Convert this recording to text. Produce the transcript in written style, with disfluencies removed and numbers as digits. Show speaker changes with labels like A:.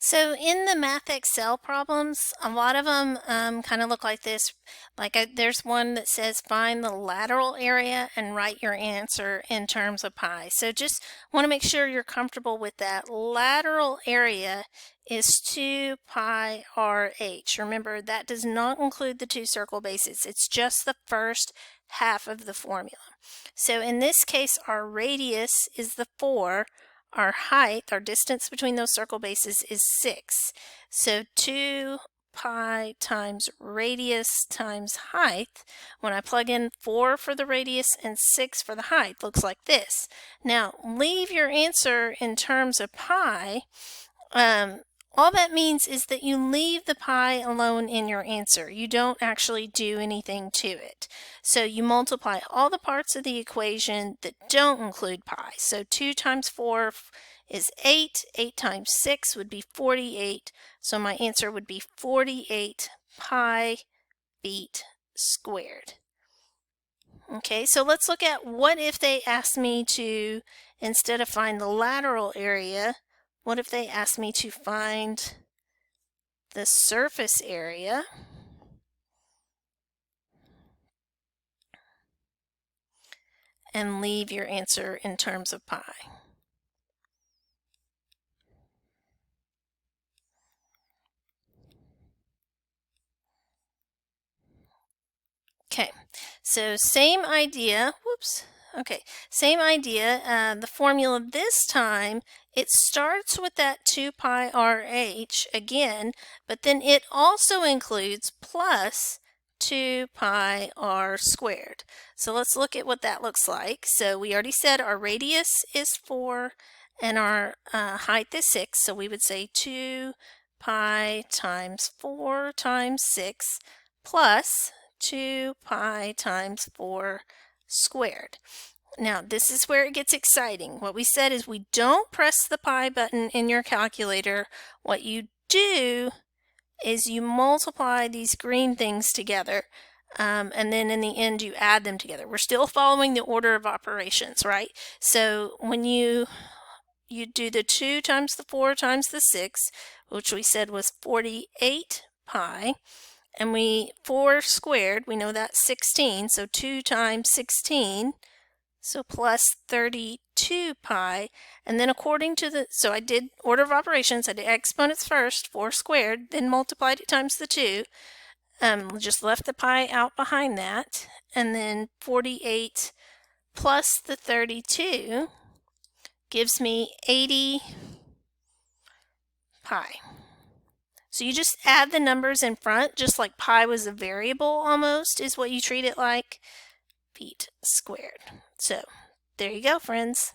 A: So in the Math Excel problems, a lot of them kind of look like this. There's one that says find the lateral area and write your answer in terms of pi. So just want to make sure you're comfortable with that. Lateral area is 2 pi RH. Remember, that does not include the two circle bases. It's just the first half of the formula. So in this case, our radius is the 4. Our height, our distance between those circle bases is 6. So 2 pi times radius times height, when I plug in 4 for the radius and 6 for the height, looks like this. Now, leave your answer in terms of pi. All that means is that you leave the pi alone in your answer. You don't actually do anything to it. So you multiply all the parts of the equation that don't include pi. So 2 times 4 is 8. 8 times 6 would be 48. So my answer would be 48 pi feet squared. Okay, so let's look at what if they asked me to, instead of find the lateral area, what if they asked me to find the surface area? And leave your answer in terms of pi. Okay, so same idea. Whoops. Okay, same idea. The formula this time, it starts with that 2 pi RH again, but then it also includes plus 2 pi r squared. So let's look at what that looks like. So we already said our radius is 4 and our height is 6. So we would say 2 pi times 4 times 6 plus 2 pi times 4 squared. Now, this is where it gets exciting. What we said is we don't press the pi button in your calculator. What you do is you multiply these green things together, and then in the end you add them together. We're still following the order of operations, right? So when you do the 2 times the 4 times the 6, which we said was 48 pi, and 4 squared, we know that's 16, so 2 times 16, so plus 32 pi, and then according to so I did order of operations, I did exponents first, 4 squared, then multiplied it times the 2, just left the pi out behind that, and then 48 plus the 32 gives me 80 pi. So you just add the numbers in front, just like pi was a variable almost, is what you treat it like, feet squared. So there you go, friends.